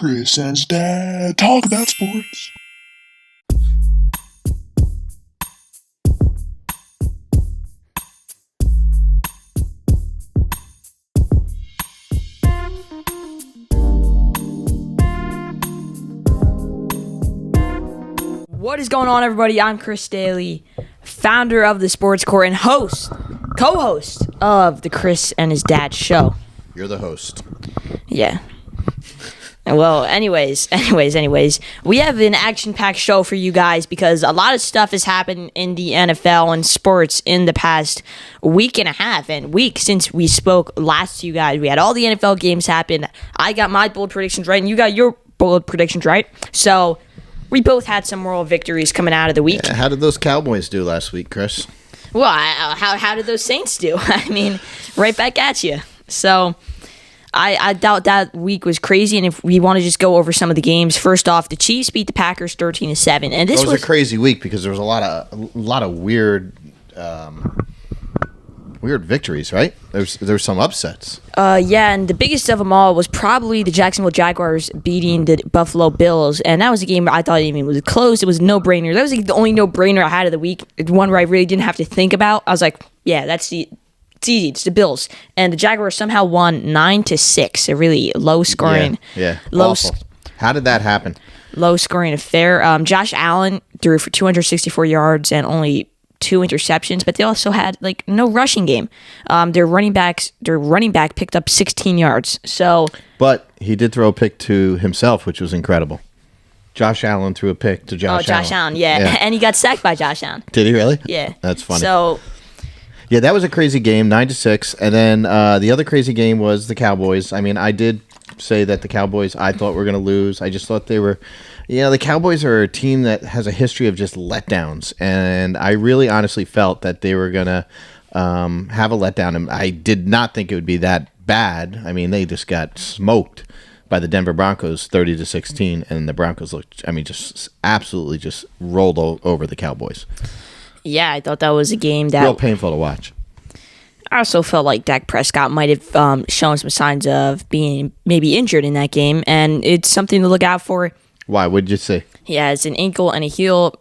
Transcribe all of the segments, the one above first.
Chris and his dad talk about sports. What is going on, everybody? I'm Chris Daly, founder of the Sports Court and co-host of the Chris and his dad show. You're the host. Yeah. Well, anyways, we have an action-packed show for you guys because a lot of stuff has happened in the NFL and sports in the past week and a half and week since we spoke last to you guys. We had all the NFL games happen. I got my bold predictions right, and you got your bold predictions right. So we both had some moral victories coming out of the week. Yeah, how did those Cowboys do last week, Chris? Well, how did those Saints do? I mean, right back at you. So I doubt that week was crazy. And if we want to just go over some of the games, first off, the Chiefs beat the Packers 13-7, and this was a crazy week because there was a lot of weird victories, right? There's some upsets. Yeah, and the biggest of them all was probably the Jacksonville Jaguars beating the Buffalo Bills, and that was a game I thought even was close. It was a no-brainer. That was the only no-brainer I had of the week. One where I really didn't have to think about. I was like, yeah, it's easy. It's the Bills, and the Jaguars somehow won 9-6. A really low-scoring. Yeah. Awful. How did that happen? Low-scoring affair. Josh Allen threw for 264 yards and only 2 interceptions, but they also had no rushing game. Their running back picked up 16 yards. But he did throw a pick to himself, which was incredible. Josh Allen threw a pick to Josh Allen. Josh Allen, yeah. And he got sacked by Josh Allen. Did he really? Yeah. That's funny. So, yeah, that was a crazy game, 9-6. And then the other crazy game was the Cowboys. I mean, I did say that the Cowboys I thought were going to lose. I just thought they were. The Cowboys are a team that has a history of just letdowns, and I really honestly felt that they were going to have a letdown, and I did not think it would be that bad. I mean, they just got smoked by the Denver Broncos 30-16, and the Broncos looked, just absolutely just rolled over the Cowboys. Yeah, I thought that was a game that real painful to watch. I also felt like Dak Prescott might have shown some signs of being maybe injured in that game, and it's something to look out for. Why? What did you say? He has an ankle and a heel.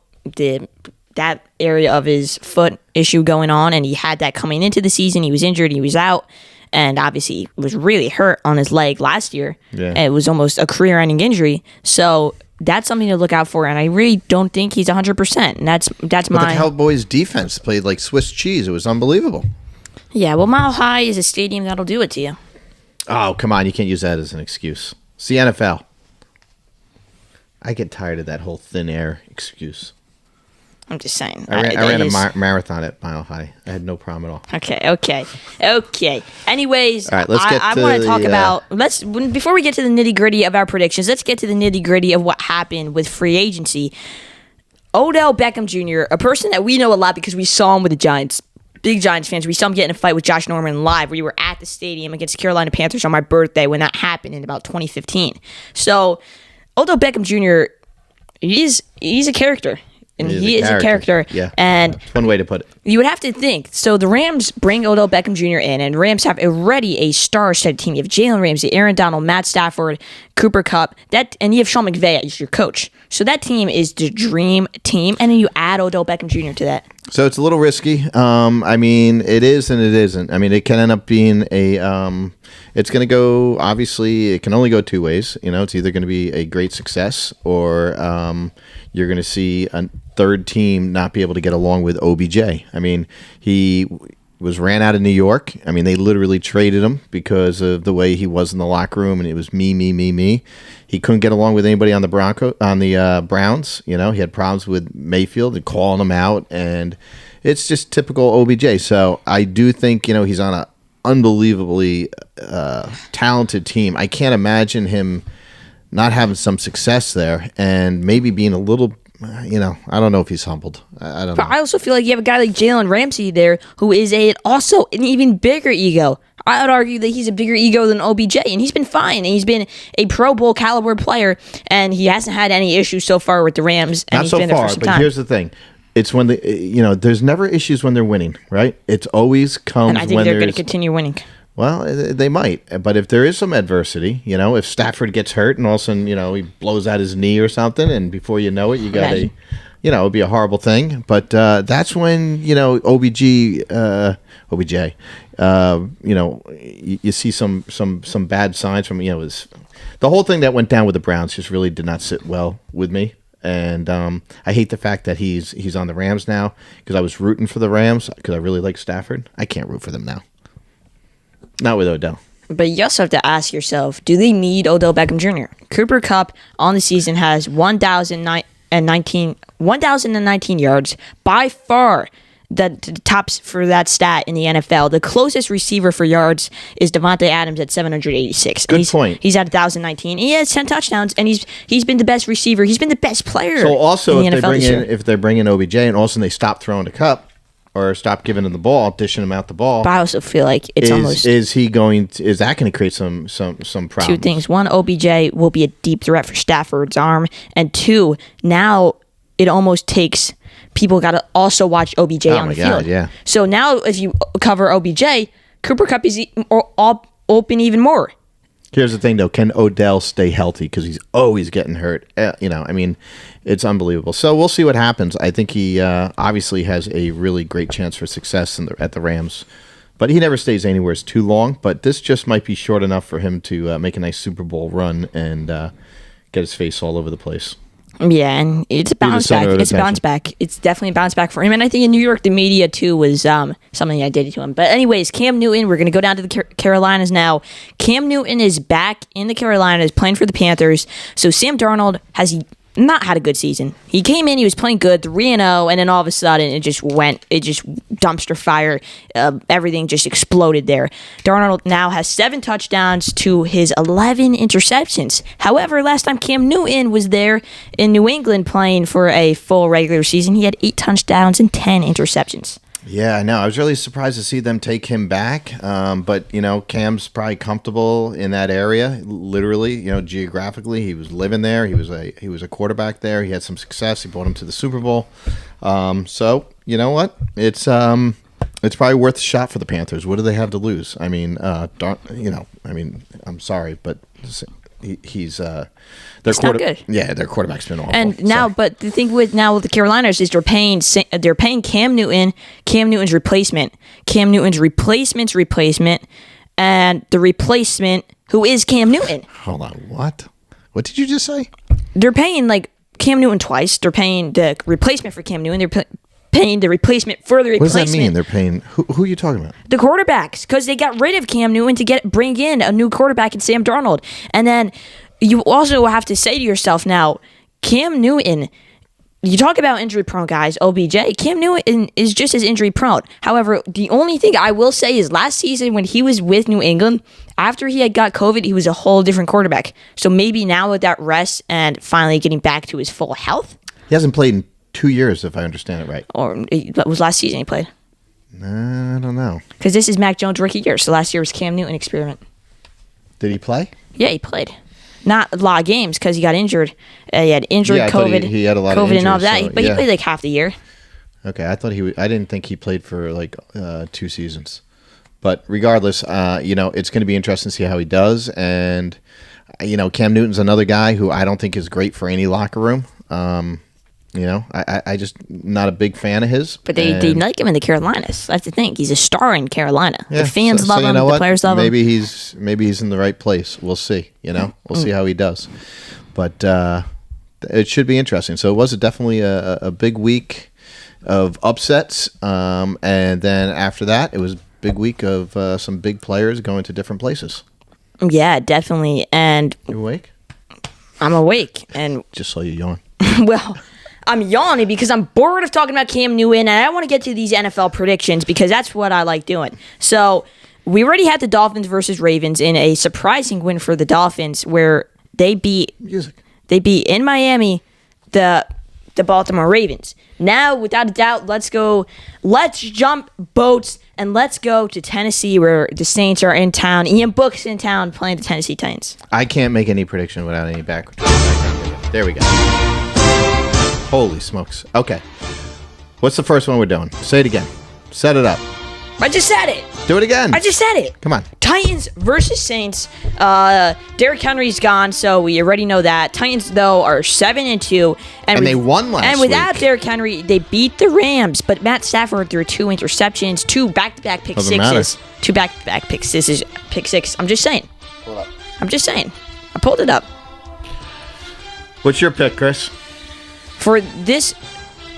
That area of his foot issue going on, and he had that coming into the season. He was injured. He was out, and obviously was really hurt on his leg last year. Yeah. It was almost a career-ending injury. So that's something to look out for, and I really don't think he's 100%. And that's but the Cowboys' defense played like Swiss cheese. It was unbelievable. Yeah, well, Mile High is a stadium that'll do it to you. Oh, come on. You can't use that as an excuse. It's the NFL. I get tired of that whole thin air excuse. I'm just saying. I ran a marathon at Mile High. I had no problem at all. Okay. Anyways, all right, let's get I want to talk about. Before we get to the nitty gritty of our predictions, let's get to the nitty gritty of what happened with free agency. Odell Beckham Jr., a person that we know a lot because we saw him with the Giants. Big Giants fans. We saw him get in a fight with Josh Norman live. We were at the stadium against the Carolina Panthers on my birthday when that happened in about 2015. So Odell Beckham Jr., he's a character. And he is a character. Yeah. And that's one way to put it. You would have to think. So the Rams bring Odell Beckham Jr. in, and Rams have already a star-studded team. You have Jalen Ramsey, Aaron Donald, Matt Stafford, Cooper Kupp, and you have Sean McVay as your coach. So that team is the dream team, and then you add Odell Beckham Jr. to that. So it's a little risky. It is and it isn't. It can end up being it's going to go, obviously, it can only go two ways. It's either going to be a great success or you're going to see a third team not be able to get along with OBJ. He was ran out of New York. They literally traded him because of the way he was in the locker room, and it was me. He couldn't get along with anybody on the Browns. He had problems with Mayfield and calling him out, and it's just typical OBJ. So I do think he's on an unbelievably talented team. I can't imagine him not having some success there and maybe being a little. I don't know if he's humbled. I don't know. But I also feel like you have a guy like Jalen Ramsey there who is also an even bigger ego. I would argue that he's a bigger ego than OBJ, and he's been fine. And he's been a Pro Bowl caliber player, and he hasn't had any issues so far with the Rams. And Not he's so been there far, for some but time. Here's the thing. It's when there's never issues when they're winning, right? It's always comes And I think when they're going to continue winning. Well, they might, but if there is some adversity, if Stafford gets hurt and all of a sudden, he blows out his knee or something, and before you know it, you got it'd be a horrible thing. But that's when OBJ, you see some bad signs from the whole thing that went down with the Browns just really did not sit well with me. And I hate the fact that he's on the Rams now because I was rooting for the Rams because I really like Stafford. I can't root for them now. Not with Odell. But you also have to ask yourself, do they need Odell Beckham Jr.? Cooper Kupp on the season has 1,019 yards. By far the tops for that stat in the NFL. The closest receiver for yards is Devontae Adams at 786. Good point. He's at 1,019. He has 10 touchdowns, and he's been the best receiver. He's been the best player. So also, in the NFL if they bring in OBJ and all of a sudden they stop throwing the Kupp or stop giving him the ball, dishing him out the ball. But I also feel like it's almost. Is that going to create some problems? Two things. One, OBJ will be a deep threat for Stafford's arm, and two, now it almost takes. People got to also watch OBJ on the field. Yeah. So now, if you cover OBJ, Cooper Kupp is open even more. Here's the thing, though: can Odell stay healthy? Because he's always getting hurt. It's unbelievable. So we'll see what happens. I think he obviously has a really great chance for success at the Rams, but he never stays anywhere too long. But this just might be short enough for him to make a nice Super Bowl run and get his face all over the place. Yeah, and it's a bounce back. It's a bounce back. It's definitely a bounce back for him. And I think in New York, the media, too, was something I did to him. But anyways, Cam Newton, we're going to go down to the Carolinas now. Cam Newton is back in the Carolinas, playing for the Panthers. So Sam Darnold has not had a good season. He came in, he was playing good, 3-0, and then all of a sudden it just dumpster fire. Everything just exploded there. Darnold now has 7 touchdowns to his 11 interceptions. However, last time Cam Newton was there in New England playing for a full regular season, he had 8 touchdowns and 10 interceptions. Yeah, I know. I was really surprised to see them take him back. But, Cam's probably comfortable in that area, literally, geographically. He was living there. He was a quarterback there. He had some success. He brought him to the Super Bowl. So, you know what? It's probably worth a shot for the Panthers. What do they have to lose? I mean, I'm sorry, but he's their quarterback. Yeah, their quarterback's been awful. And now, but the thing with the Carolinas is they're paying Cam Newton, Cam Newton's replacement, Cam Newton's replacement's replacement, and the replacement who is Cam Newton. Hold on, what? What did you just say? They're paying Cam Newton twice. They're paying the replacement for Cam Newton. They're paying the replacement for the replacement. What does that mean? They're paying who are you talking about? The quarterbacks, because they got rid of Cam Newton to bring in a new quarterback in Sam Darnold. And then you also have to say to yourself now, Cam Newton, you talk about injury prone guys, OBJ, Cam Newton is just as injury prone. However, the only thing I will say is last season when he was with New England, after he had got COVID, he was a whole different quarterback. So maybe now with that rest and finally getting back to his full health. He hasn't played in 2 years, if I understand it right. Or that was last season he played. I don't know. Because this is Mac Jones' rookie year, so last year was Cam Newton experiment. Did he play? Yeah, he played. Not a lot of games because he got injured. He had injured, COVID. He had a lot COVID of injuries, and all that. So, but he played like half the year. Okay, I didn't think he played for like 2 seasons. But regardless, it's going to be interesting to see how he does. And Cam Newton's another guy who I don't think is great for any locker room. I just not a big fan of his. But they like him in the Carolinas. That's the thing. He's a star in Carolina. Yeah, the fans love him. The players love him. Maybe he's in the right place. We'll see. We'll see how he does. But it should be interesting. So it was definitely a big week of upsets. And then after that, it was a big week of some big players going to different places. Yeah, definitely. And you awake? I'm awake. And just saw you yawn. Well, I'm yawning because I'm bored of talking about Cam Newton, and I want to get to these NFL predictions because that's what I like doing. So we already had the Dolphins versus Ravens in a surprising win for the Dolphins, where they beat in Miami the Baltimore Ravens. Now, without a doubt, let's jump boats and let's go to Tennessee, where the Saints are in town. Ian Book's in town playing the Tennessee Titans. I can't make any prediction without any background. There we go. Holy smokes. Okay. What's the first one we're doing? Say it again. Set it up. I just said it. Do it again. I just said it. Come on. Titans versus Saints. Derrick Henry's gone, so we already know that. Titans, though, are 7-2. And they won last week. And without Derrick Henry, they beat the Rams. But Matt Stafford threw 2 interceptions, 2 back-to-back pick Doesn't sixes. matter. 2 back-to-back pick six. I'm just saying. Pull it up. I'm just saying. I pulled it up. What's your pick, Chris? For this...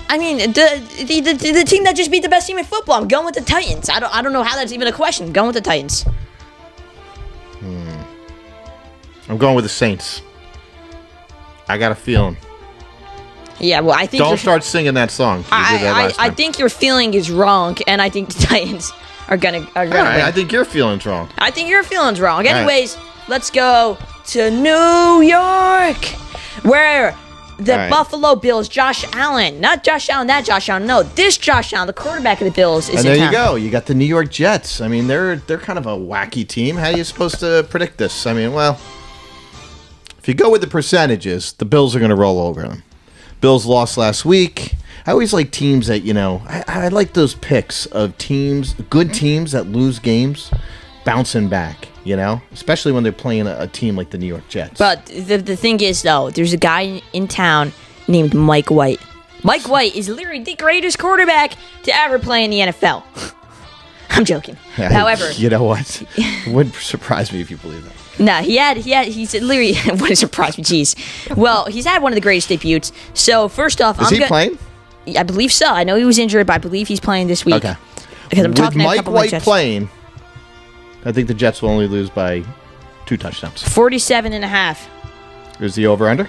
I mean, the team that just beat the best team in football. I'm going with the Titans. I don't know how that's even a question. I'm going with the Titans. I'm going with the Saints. I got a feeling. Yeah, well, I think Don't start singing that song. You did that last I time. think your feeling is wrong, and I think the Titans are gonna All right, win. I think your feeling's wrong. I think your feeling's wrong. right. Anyways, let's go to New York, where the All right. Buffalo Bills, Josh Allen, not Josh Allen, that Josh Allen, no, this Josh Allen, the quarterback of the Bills, is And in there town. you go. You got the New York Jets. I mean, they're kind of a wacky team. How are you supposed to predict this? I mean, well, if you go with the percentages, the Bills are going to roll over them. Bills lost last week. I always like teams that, I like those picks of teams, good teams that lose games, bouncing back, especially when they're playing a team like the New York Jets. But the thing is, though, there's a guy in town named Mike White. Mike White is literally the greatest quarterback to ever play in the NFL. I'm joking. However, you know what? It wouldn't surprise me if you believe that. no, he's literally, wouldn't surprise me, jeez. Well, he's had one of the greatest debuts. So, first off, Is he playing? I believe so. I know he was injured, but I believe he's playing this week. Okay. Because I'm With talking to a Mike couple of my White Jets. playing, I think the Jets will only lose by 2 touchdowns. 47.5. Is the over-under?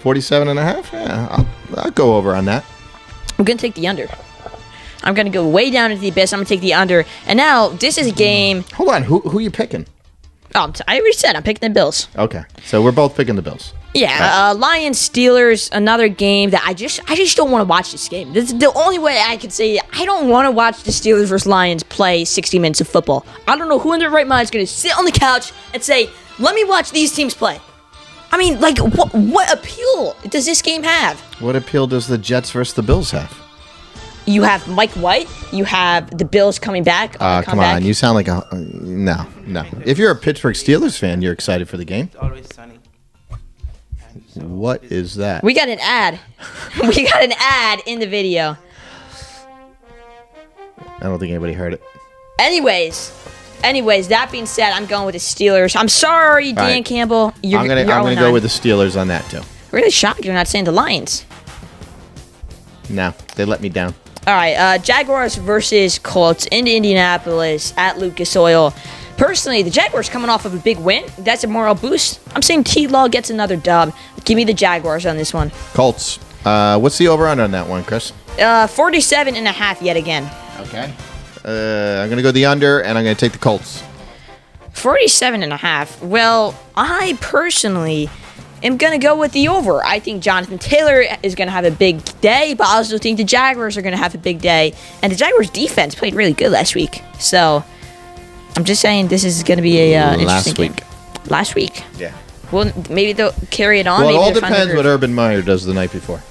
47.5? Yeah, I'll go over on that. I'm going to take the under. I'm going to go way down into the abyss. I'm going to take the under. And now, this is a game. Hold on. Who are you picking? Oh, I already said I'm picking the Bills. Okay. So we're both picking the Bills. Yeah, Lions Steelers, another game that I just don't want to watch this game. This is the only way I could say I don't want to watch the Steelers versus Lions play 60 minutes of football. I don't know who in their right mind is going to sit on the couch and say, "Let me watch these teams play." I mean, like, what appeal does this game have? What appeal does the Jets versus the Bills have? You have Mike White. You have the Bills coming back. Come on. You sound like a... no. If you're a Pittsburgh Steelers fan, you're excited for the game. Always sunny. What is that? We got an ad. We got an ad in the video. I don't think anybody heard it. Anyways, that being said, I'm going with the Steelers. I'm sorry, Dan right. Campbell. I'm gonna go with the Steelers on that, too. Really shocked you're not saying the Lions. No, they let me down. All right, Jaguars versus Colts in Indianapolis at Lucas Oil. Personally, the Jaguars coming off of a big win. That's a moral boost. I'm saying T-Law gets another dub. Give me the Jaguars on this one. Colts. What's the over-under on that one, Chris? 47.5 yet again. Okay. I'm going to go the under, and I'm going to take the Colts. 47.5. Well, I personally am going to go with the over. I think Jonathan Taylor is going to have a big day, but I also think the Jaguars are going to have a big day. And the Jaguars' defense played really good last week. So, I'm just saying this is going to be a interesting game. Last week. Yeah. Well, maybe they'll carry it on. Well, it maybe all they'll find depends their what groove. Urban Meyer does the night before.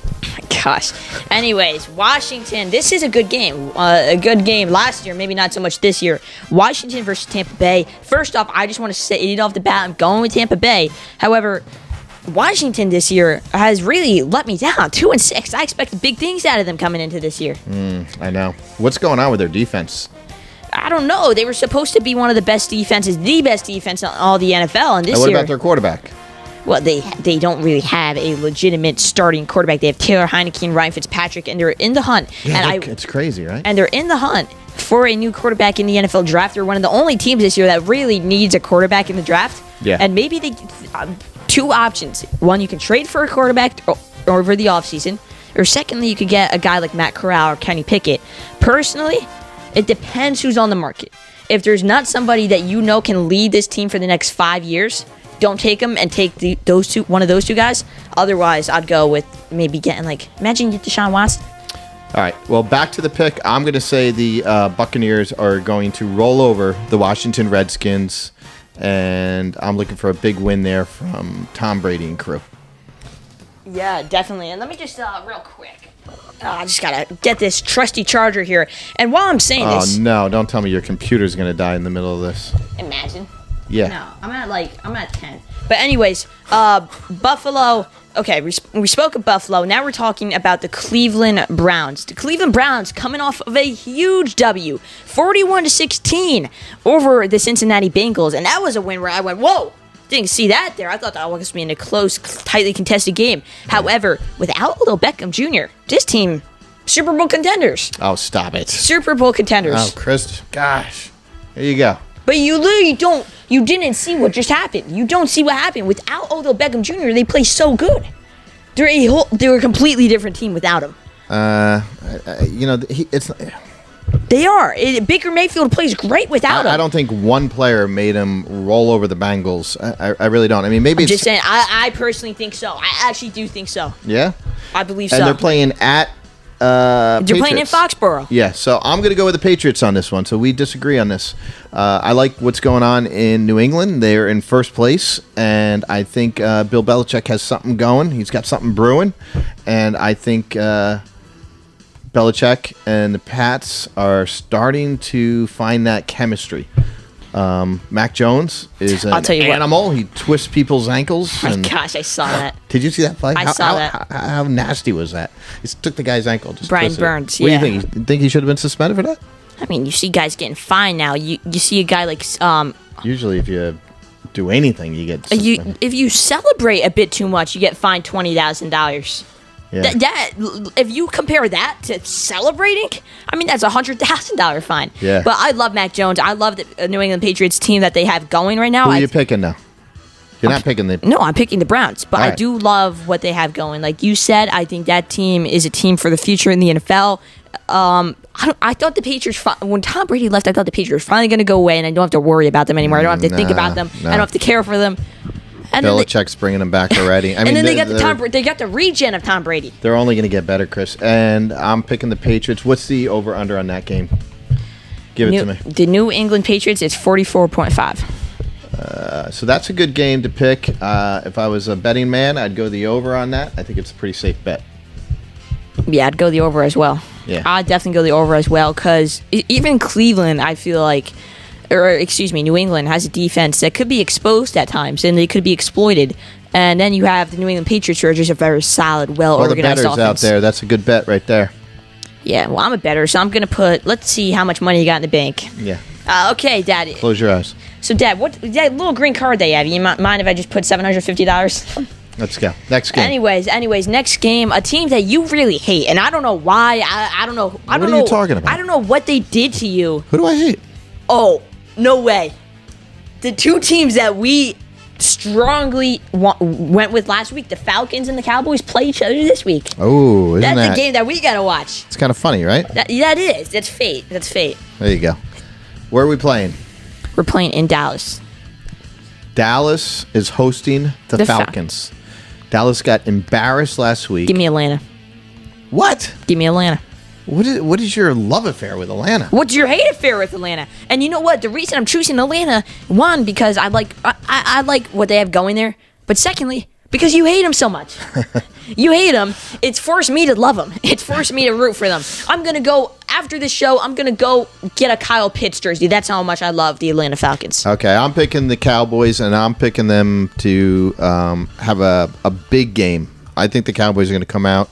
Gosh. Anyways, Washington. This is a good game. A good game last year, maybe not so much this year. Washington versus Tampa Bay. First off, I just want to say it off the bat. I'm going with Tampa Bay. However, Washington this year has really let me down. 2-6. I expected big things out of them coming into this year. I know. What's going on with their defense? I don't know. They were supposed to be one of the best defenses, the best defense in all the NFL. And this And what year, about their quarterback? well, they don't really have a legitimate starting quarterback. They have Taylor Heineke and Ryan Fitzpatrick, and they're in the hunt. Yeah, and it's crazy, right? And they're in the hunt for a new quarterback in the NFL draft. They're one of the only teams this year that really needs a quarterback in the draft. Yeah. And maybe they two options. One, you can trade for a quarterback over the offseason. Or secondly, you could get a guy like Matt Corral or Kenny Pickett. Personally, it depends who's on the market. If there's not somebody that you know can lead this team for the next 5 years, don't take them and take one of those two guys. Otherwise, I'd go with maybe getting imagine you get Deshaun Watson. All right. Well, back to the pick. I'm going to say the Buccaneers are going to roll over the Washington Redskins, and I'm looking for a big win there from Tom Brady and crew. Yeah, definitely. And let me just real quick. I just gotta get this trusty charger here. And while I'm saying Oh this, no! Don't tell me your computer's gonna die in the middle of this. imagine. Yeah. No, I'm at 10. But anyways, Buffalo. Okay, we spoke of Buffalo. Now we're talking about the Cleveland Browns. The Cleveland Browns coming off of a huge W, 41-16 over the Cincinnati Bengals, and that was a win where I went, whoa. Didn't see that there. I thought that was going to be in a close, tightly contested game. However, without Odell Beckham Jr., this team, Super Bowl contenders. Oh, stop it! Super Bowl contenders. Oh, Chris, gosh, there you go. But you literally you didn't see what just happened. You don't see what happened. Without Odell Beckham Jr., they play so good. They're a completely different team without him. It's. They are. Baker Mayfield plays great without him. I don't think one player made him roll over the Bengals. I really don't. I mean, maybe I'm it's just saying. I personally think so. I actually do think so. Yeah, I believe so. and they're playing at. They're playing in Patriots. Foxborough. Yeah, so I'm going to go with the Patriots on this one. So we disagree on this. I like what's going on in New England. They're in first place, and I think Bill Belichick has something going. He's got something brewing, and I think Belichick and the Pats are starting to find that chemistry. Mac Jones is an I'll tell you what. animal. He twists people's ankles. Oh my and gosh, I saw that. Did you see that play? I saw that. How nasty was that? He took the guy's ankle. Just Brian twisted it. Burns, What yeah. do you think? You think he should have been suspended for that? I mean, you see guys getting fined now. You see a guy like Usually, if you do anything, you get suspended. if you celebrate a bit too much, you get fined $20,000. Yeah. That if you compare that to celebrating, I mean that's $100,000 fine. Yeah. But I love Mac Jones. I love the New England Patriots team that they have going right now. Who are you picking now? You're not picking the. No, I'm picking the Browns, but All I right. do love what they have going. Like you said, I think that team is a team for the future in the NFL. I thought the Patriots, when Tom Brady left, I thought the Patriots were finally going to go away, and I don't have to worry about them anymore. I don't have to think about them. no. I don't have to care for them. And then Belichick's bringing them back already. I and mean, then they got the regen of Tom Brady. They're only going to get better, Chris. And I'm picking the Patriots. What's the over/under on that game? Give it to me. The New England Patriots is 44.5. So that's a good game to pick. If I was a betting man, I'd go the over on that. I think it's a pretty safe bet. Yeah, I'd go the over as well. Yeah. I'd definitely go the over as well because even Cleveland, I feel like, New England has a defense that could be exposed at times and they could be exploited. And then you have the New England Patriots, who are just a very solid, All the well-organized bettors offense. out there, that's a good bet right there. Yeah, well, I'm a bettor, so I'm going to put, let's see how much money you got in the bank. Yeah. Okay, Dad. Close your eyes. So, Dad, what that little green card they have, you mind if I just put $750? Let's go. Next game. Anyways, next game, a team that you really hate, and I don't know why. I don't know. What are you talking about? I don't know what they did to you. Who do I hate? Oh, no way. The two teams that we strongly went with last week, the Falcons and the Cowboys, play each other this week. Oh, isn't That's the game that we gotta watch. It's kind of funny, right? That is. That's fate. That's fate. There you go. Where are we playing? We're playing in Dallas. Dallas is hosting the Falcons. Dallas got embarrassed last week. Give me Atlanta. What? Give me Atlanta. What is your love affair with Atlanta? What's your hate affair with Atlanta? And you know what? The reason I'm choosing Atlanta, one, because I like what they have going there. But secondly, because you hate them so much. You hate them. It's forced me to love them. It's forced me to root for them. I'm going to go, after this show, I'm going to go get a Kyle Pitts jersey. That's how much I love the Atlanta Falcons. Okay, I'm picking the Cowboys, and I'm picking them to have a big game. I think the Cowboys are going to come out,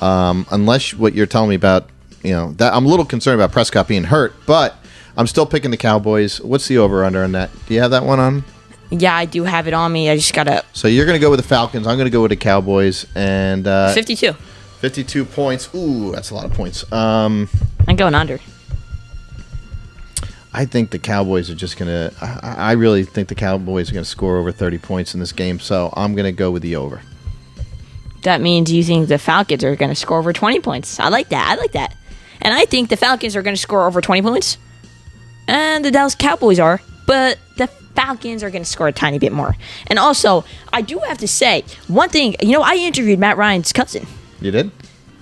unless what you're telling me about, that I'm a little concerned about Prescott being hurt, but I'm still picking the Cowboys. What's the over/under on that? Do you have that one on? Yeah, I do have it on me. I just got to... So you're going to go with the Falcons. I'm going to go with the Cowboys, and 52. 52 points. Ooh, that's a lot of points. I'm going under. I think the Cowboys are just going to... I really think the Cowboys are going to score over 30 points in this game, so I'm going to go with the over. That means you think the Falcons are going to score over 20 points. I like that. And I think the Falcons are going to score over 20 points. And the Dallas Cowboys are. But the Falcons are going to score a tiny bit more. And also, I do have to say, one thing. I interviewed Matt Ryan's cousin. You did?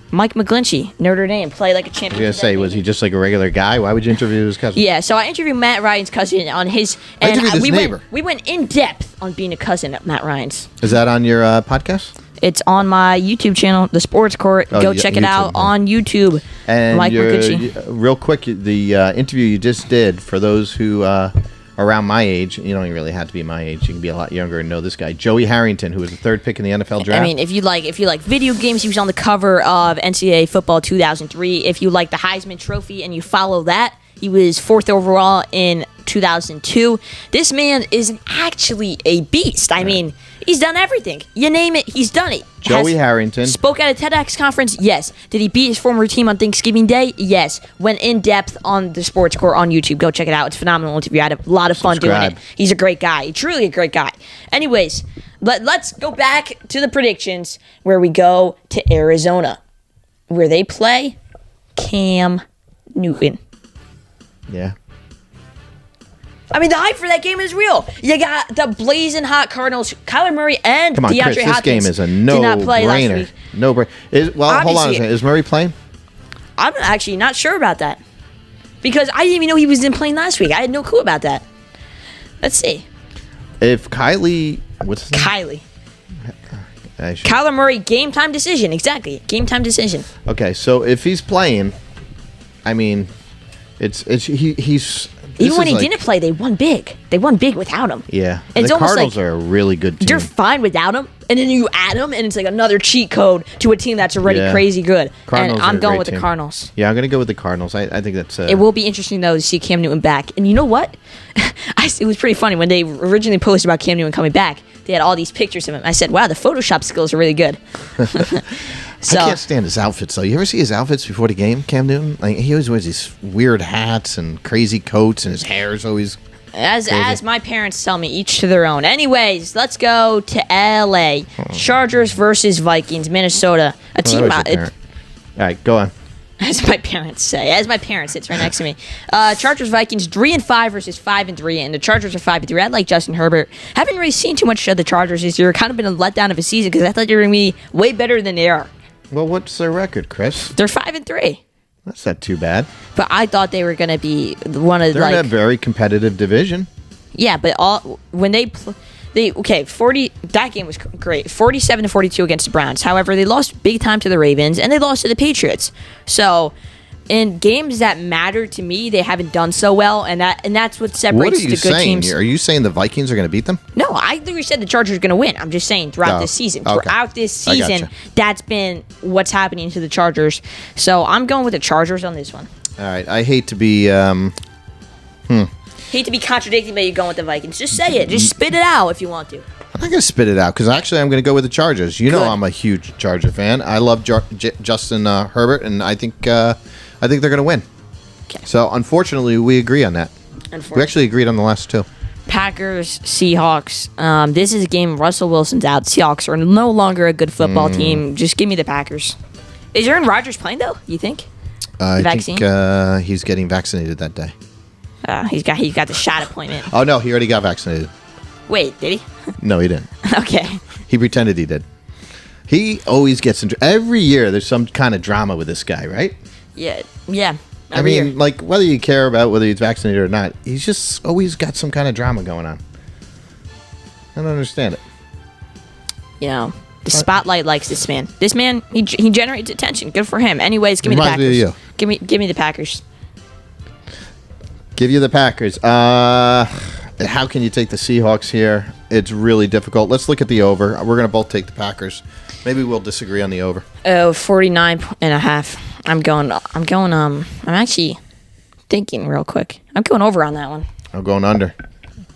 Mike McGlinchey, Notre Dame, play like a champion. I was going to say, was he just like a regular guy? Why would you interview his cousin? Yeah, so I interviewed Matt Ryan's cousin on his... I interviewed his neighbor. We went in depth on being a cousin of Matt Ryan's. Is that on your podcast? It's on my YouTube channel, The Sports Court. Go check it out on YouTube. And Mike Marcucci. Real quick, the interview you just did, for those who are around my age, you don't even really have to be my age. You can be a lot younger and know this guy, Joey Harrington, who was the third pick in the NFL draft. I mean, if you like video games, he was on the cover of NCAA Football 2003. If you like the Heisman Trophy and you follow that, he was 4th overall in 2002. This man is actually a beast. I mean, he's done everything. You name it, he's done it. Joey Harrington. Spoke at a TEDx conference? Yes. Did he beat his former team on Thanksgiving Day? Yes. Went in depth on the Sports Court on YouTube. Go check it out. It's a phenomenal interview. I had a lot of fun doing it. He's a great guy. Truly a great guy. Anyways, let's go back to the predictions where we go to Arizona, where they play Cam Newton. Yeah. I mean, the hype for that game is real. You got the blazing hot Cardinals, Kyler Murray and Come on, DeAndre Chris, Hopkins. this game is a no-brainer. No-brainer. Well, hold on a second. Is Murray playing? I'm actually not sure about that because I didn't even know he was in playing last week. I had no clue about that. Let's see. If what's his name? Kyler Murray, game time decision. Exactly, game time decision. Okay, so if he's playing, I mean, he's. Even when he didn't play, they won big. They won big without him. Yeah. And the Cardinals are a really good team. They're fine without him, and then you add him, and it's like another cheat code to a team that's already crazy good. Cardinals and I'm going with team. the Cardinals. Yeah, I'm going to go with the Cardinals. I think that's... It will be interesting, though, to see Cam Newton back. And you know what? It was pretty funny. When they originally posted about Cam Newton coming back, they had all these pictures of him. I said, wow, the Photoshop skills are really good. I can't stand his outfits, though. You ever see his outfits before the game, Cam Newton? Like, he always wears these weird hats and crazy coats, and his hair is always as my parents tell me, each to their own. Anyways, let's go to L.A. Chargers versus Vikings, Minnesota. A team. All right, go on. As my parents say. As my parents sits right next to me. Chargers, Vikings, 3-5 versus 5-3, and the Chargers are 5-3. I like Justin Herbert. Haven't really seen too much of the Chargers this year. Kind of been a letdown of a season because I thought they were going to be way better than they are. Well, what's their record, Chris? They're 5-3. That's not too bad. But I thought they were going to be one of They're in a very competitive division. Yeah, but when they 40. That game was great. 47-42 against the Browns. However, they lost big time to the Ravens and they lost to the Patriots. So, in games that matter to me, they haven't done so well, and that's what separates the good teams. Are you saying the Vikings are going to beat them? No, I think we said the Chargers are going to win. I'm just saying throughout this season. Okay. Throughout this season, that's been what's happening to the Chargers. So I'm going with the Chargers on this one. All right. I hate to be hate to be contradicting, but you're going with the Vikings. Just say it. Just spit it out if you want to. I'm not going to spit it out because actually I'm going to go with the Chargers. You know I'm a huge Charger fan. I love Justin Herbert, and I think they're going to win. Okay. So, unfortunately, we agree on that. We actually agreed on the last two. Packers, Seahawks. This is a game Russell Wilson's out. Seahawks are no longer a good football team. Just give me the Packers. Is Aaron Rodgers playing, though, you think? I think he's getting vaccinated that day. He got the shot appointment. Oh, no, he already got vaccinated. Wait, did he? No, he didn't. Okay. He pretended he did. He always gets into... Every year, there's some kind of drama with this guy, right? Yeah. I mean, like, whether you care about whether he's vaccinated or not, he's just always got some kind of drama going on. I don't understand it. You know, the spotlight likes this man. This man, he generates attention. Good for him. Anyways, give me the Packers. You. Give me the Packers. Give you the Packers. How can you take the Seahawks here? It's really difficult. Let's look at the over. We're going to both take the Packers. Maybe we'll disagree on the over. 49.5. I'm actually thinking real quick. I'm going over on that one. I'm going under.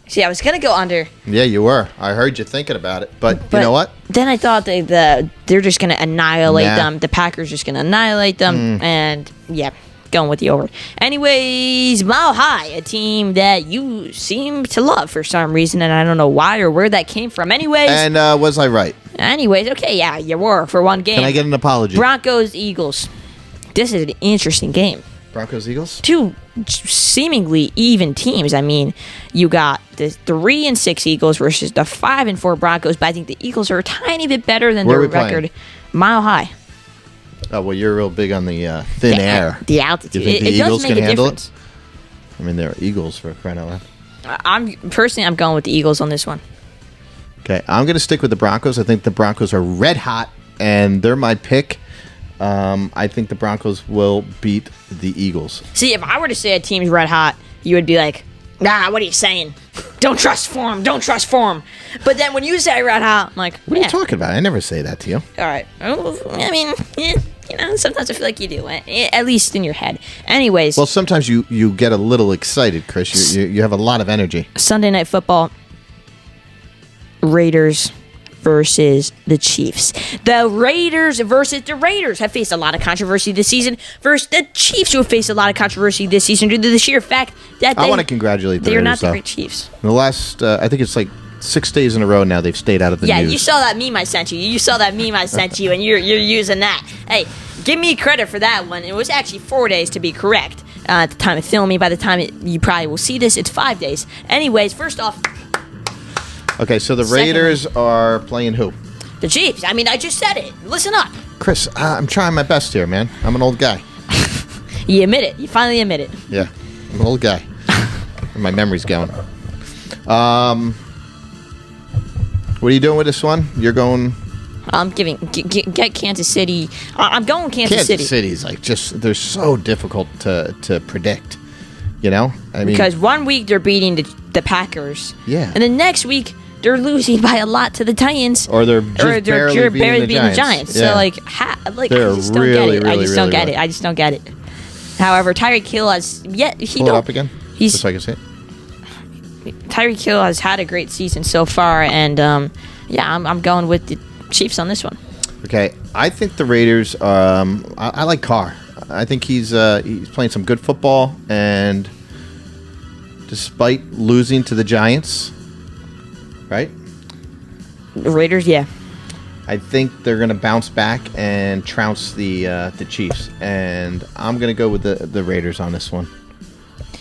See, I was going to go under. Yeah, you were. I heard you thinking about it. But you know what? Then I thought they're just going to annihilate them. The Packers just going to annihilate them. And, yeah, going with the over. Anyways, Mile High, a team that you seem to love for some reason, and I don't know why or where that came from. Anyways. And was I right? Anyways, okay, yeah, you were for one game. Can I get an apology? Broncos, Eagles. This is an interesting game. Broncos, Eagles? Two seemingly even teams. I mean, you got the 3-6 Eagles versus the 5-4 Broncos, but I think the Eagles are a tiny bit better than their record. Mile High. Oh, well, you're real big on the thin air. The altitude. You think the Eagles does make a difference? I mean, they're Eagles for crying out loud. I'm going with the Eagles on this one. Okay, I'm going to stick with the Broncos. I think the Broncos are red hot, and they're my pick. I think the Broncos will beat the Eagles. See, if I were to say a team's red hot, you would be like, nah, what are you saying? Don't trust for him. Don't trust for him. But then when you say red hot, I'm like, What are you talking about? I never say that to you. All right. I mean, sometimes I feel like you do, at least in your head. Anyways. Well, sometimes you get a little excited, Chris. You have a lot of energy. Sunday Night Football, Raiders versus the Chiefs. The Raiders versus the Raiders have faced a lot of controversy this season versus the Chiefs, who have faced a lot of controversy this season due to the sheer fact that I want to congratulate the Raiders. They're Raiders, not the though. great Chiefs. In the last, I think it's like 6 days in a row now, they've stayed out of the news. Yeah, you saw that meme I sent you. You saw that meme I sent you, and you're using that. Hey, give me credit for that one. It was actually 4 days to be correct. At the time of filming, by the time you probably will see this, it's 5 days. Anyways, first off, Okay, so the Raiders are playing who? the Chiefs. I mean, I just said it. Listen up. Chris, I'm trying my best here, man. I'm an old guy. You admit it. You finally admit it. Yeah, I'm an old guy. And my memory's going. What are you doing with this one? You're going... I'm giving get Kansas City. I'm going Kansas City. Kansas City's like just they're so difficult to predict. You know, I mean, Because 1 week they're beating the Packers. Yeah. And the next week they're losing by a lot to the Titans. or they're just barely beating the Giants. So Yeah. I just don't get it. I just don't get it. I just don't get it. However, Tyreek Hill has Pull it up again. He's Just so I can see it. Tyreek Hill has had a great season so far, and I'm going with the Chiefs on this one. Okay, I think the Raiders. I like Carr. I think he's playing some good football, and despite losing to the Giants, right? The Raiders, yeah. I think they're going to bounce back and trounce the Chiefs, and I'm going to go with the Raiders on this one.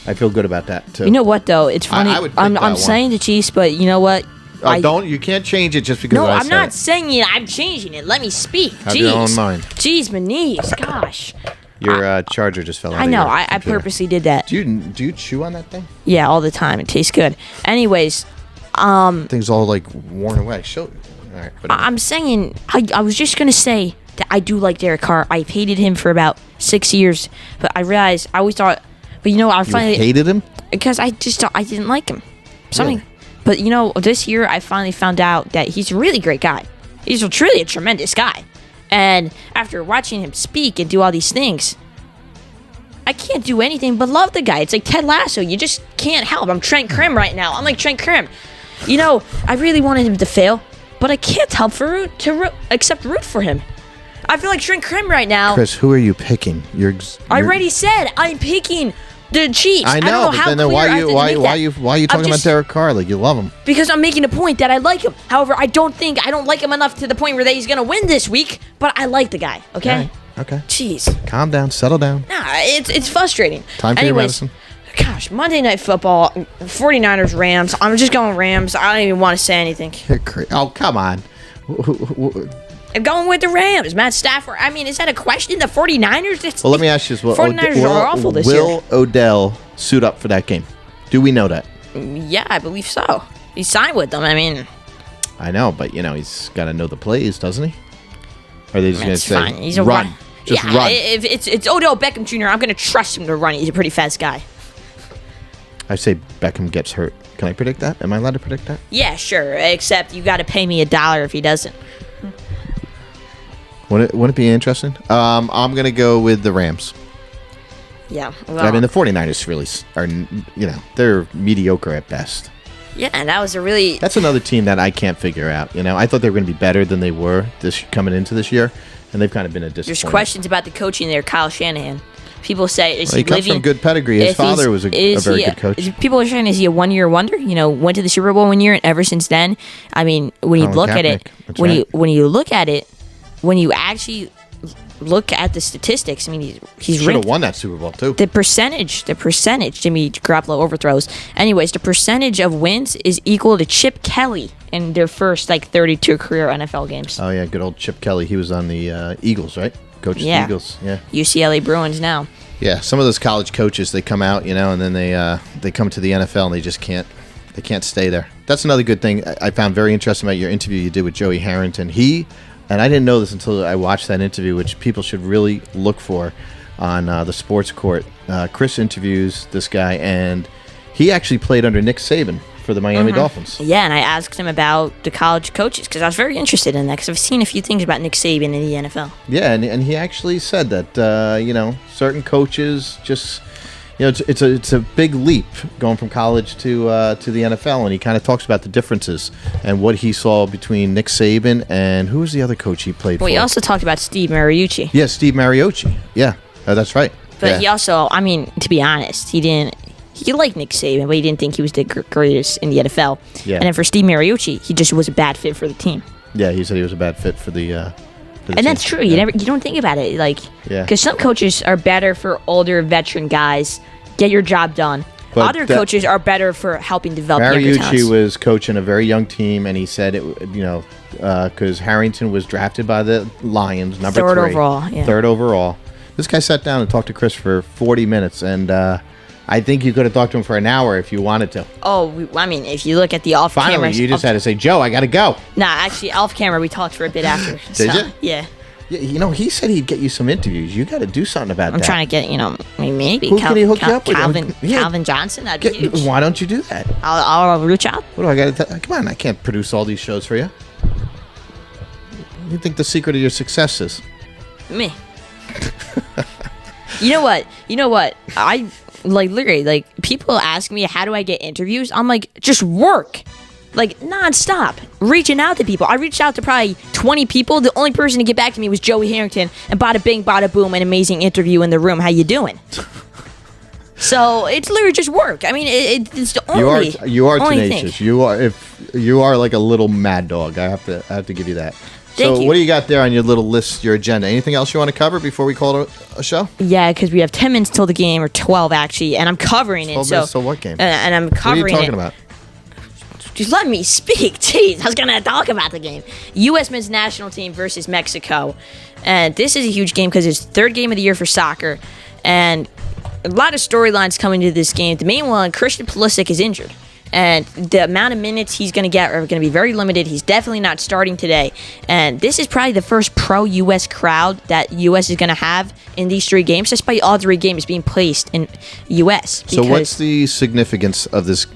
I feel good about that too. You know what though? It's funny. I would pick I'm that one. saying the Chiefs, but you know what? You can't change it just because No, I I'm said not it. saying it. I'm changing it. Let me speak. Have Jeez. your own mind. Jeez, my knees. Gosh. Your charger just fell out. I of know. your I computer. purposely did that. Do you chew on that thing? Yeah, all the time. It tastes good. Anyways, Thing's all like worn away. Show. All right. I'm saying I was just gonna say that I do like Derek Carr. I've hated him for about 6 years, but I realized I always thought. But I You finally hated him? because I didn't like him. Something. Really? But this year I finally found out that he's a really great guy. He's truly a tremendous guy. And after watching him speak and do all these things, I can't do anything but love the guy. It's like Ted Lasso. You just can't help. I'm Trent Krim right now. I'm like Trent Krim. I really wanted him to fail, but I can't help except root for him. I feel like Trent Krim right now. Chris, who are you picking? I already said I'm picking the Chiefs. I know, don't know but how then clear I have to make that. why are you talking about Derek Carr like you love him? Because I'm making a point that I like him. However, I don't like him enough to the point where he's going to win this week, but I like the guy, okay? All right, okay. Jeez. Calm down, settle down. Nah, it's frustrating. Time for your medicine. Gosh, Monday Night Football, 49ers, Rams. I'm just going Rams. I don't even want to say anything. Oh, come on. I'm going with the Rams. Matt Stafford. I mean, is that a question? The 49ers? Well, let me ask you this. 49ers are awful this year. Will Odell suit up for that game? Do we know that? Yeah, I believe so. He signed with them. I mean, I know, but he's got to know the plays, doesn't he? Or are they just going to it's say, fine. He's a run? Just run. If it's Odell Beckham Jr., I'm going to trust him to run. He's a pretty fast guy. I say Beckham gets hurt. Can I predict that? Am I allowed to predict that? Yeah, sure. Except you got to pay me $1 if he doesn't. Wouldn't it be interesting? I'm going to go with the Rams. Yeah. Well, I mean, the 49ers really are, they're mediocre at best. yeah, and that was a really. That's another team that I can't figure out. I thought they were going to be better than they were coming into this year, and they've kind of been a disappointment. There's questions about the coaching there, Kyle Shanahan. People say, is Well, he comes from good pedigree. His father was a very good coach. People are saying, is he a one-year wonder? Went to the Super Bowl 1 year, and ever since then, I mean, when you Colin look at it, Kaepernick. That's right. when you actually look at the statistics, I mean, he's Should have ranked won that Super Bowl too. the percentage Jimmy Garoppolo overthrows. Anyways, the percentage of wins is equal to Chip Kelly in their first 32 career NFL games. Oh yeah, good old Chip Kelly. He was on the Eagles, right? Coached the Eagles. Yeah. UCLA Bruins now. Yeah. Some of those college coaches, they come out, and then they come to the NFL and they just can't. They can't stay there. that's another good thing I found very interesting about your interview you did with Joey Harrington. And I didn't know this until I watched that interview, which people should really look for on the Sports Court. Chris interviews this guy, and he actually played under Nick Saban for the Miami Dolphins. Yeah, and I asked him about the college coaches because I was very interested in that because I've seen a few things about Nick Saban in the NFL. Yeah, and he actually said that certain coaches just it's a big leap going from college to the NFL, and he kind of talks about the differences and what he saw between Nick Saban and who was the other coach he played for. Well, he also talked about Steve Mariucci. Yeah, Steve Mariucci. Yeah, that's right. But he also, I mean, to be honest, he liked Nick Saban, but he didn't think he was the greatest in the NFL. Yeah. And then for Steve Mariucci, he just was a bad fit for the team. Yeah, he said he was a bad fit for the and team. that's true. You don't think about it, because some coaches are better for older veteran guys, get your job done. But other coaches are better for helping develop younger talents. Mariucci was coaching a very young team, and he said because Harrington was drafted by the Lions, number Third 3. overall, yeah. Third overall. This guy sat down and talked to Chris for 40 minutes, and I think you could have talked to him for an hour if you wanted to. Oh, I mean, if you look at the off-camera... Finally, you just had to say, Joe, I got to go. Nah, actually, off-camera, we talked for a bit after. Did you? Yeah. Yeah, he said he'd get you some interviews. You got to do something about that. I'm trying to get, maybe Who can he hook you up with? Calvin Johnson. That'd be huge. Why don't you do that? I'll reach out. What do I got to come on, I can't produce all these shows for you. What do you think the secret of your success is? Me. You know what? I literally people ask me how do I get interviews? I'm like, just work. Nonstop, reaching out to people. I reached out to probably 20 people. The only person to get back to me was Joey Harrington, and bada bing, bada boom, an amazing interview in the room. How you doing? So it's literally just work. I mean, it's the only. You are only tenacious. thing. You are like a little mad dog. I have to give you that. Thank you. What do you got there on your little list, your agenda? Anything else you want to cover before we call it a show? Yeah, because we have 10 minutes till the game, or 12 actually, and I'm covering it. 12 minutes till what game? And I'm covering it. What are you talking about? Just let me speak. Jeez, I was going to talk about the game. U.S. men's national team versus Mexico. And this is a huge game because it's the third game of the year for soccer. And a lot of storylines coming to this game. The main one, Christian Pulisic is injured. And the amount of minutes he's going to get are going to be very limited. He's definitely not starting today. And this is probably the first pro-U.S. crowd that U.S. is going to have in these 3 games, despite all 3 games being placed in U.S. So what's the significance of this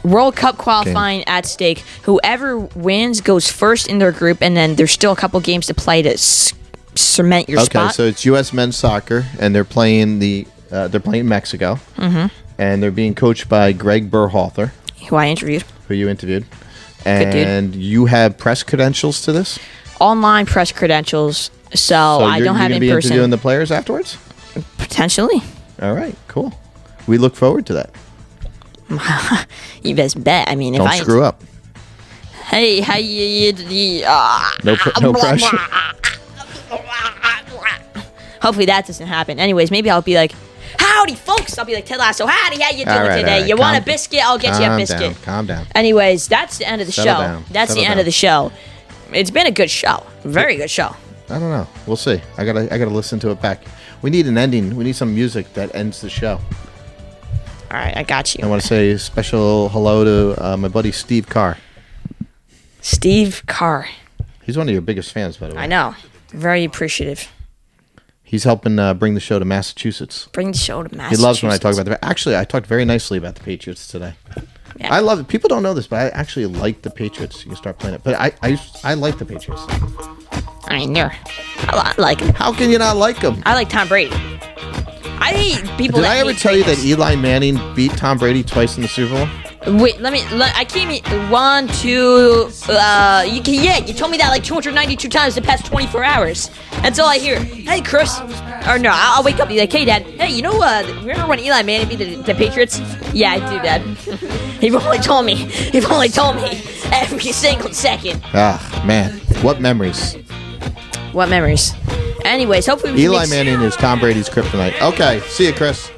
World Cup qualifying at stake? Whoever wins goes first in their group, and then there's still a couple games to play to cement your spot. Okay, so it's U.S. men's soccer, and they're playing Mexico, and they're being coached by Greg Berhalter, who I interviewed. Who you interviewed. Good dude. And you have press credentials to this? Online press credentials, so I don't have in person. You're going to be interviewing the players afterwards? Potentially. All right, cool. We look forward to that. You best bet. I mean, don't screw up. Hey, how you? No pressure. Hopefully that doesn't happen. Anyways, maybe I'll be like, "Howdy, folks!" I'll be like, "Ted Lasso, howdy, how you doing today? You want a biscuit? I'll get you a biscuit." Calm down. Anyways, that's the end of the show. That's the end of the show. It's been a good show. Very good show. I don't know. We'll see. I gotta listen to it back. We need an ending. We need some music that ends the show. All right, I got you. I want to say a special hello to my buddy Steve Carr. Steve Carr. He's one of your biggest fans, by the way. I know. Very appreciative. He's helping bring the show to Massachusetts. Bring the show to Massachusetts. He loves when I talk about Actually, I talked very nicely about the Patriots today. Yeah. I love it. People don't know this, but I actually like the Patriots. You can start playing it. But I like the Patriots. I mean, I like them. How can you not like them? I like Tom Brady. I hate people. Did I ever tell you that Eli Manning beat Tom Brady twice in the Super Bowl? Wait, I came in 1, 2. You told me that like 292 times the past 24 hours. That's all I hear. Hey, Chris. Or no, I'll wake up and be like, hey, Dad. Hey, remember when Eli Manning beat the Patriots? Yeah, I do, Dad. You've only told me every single second. Ah, man. What memories? What memories? Anyways, hopefully Eli Manning is Tom Brady's kryptonite. Okay, see you, Chris.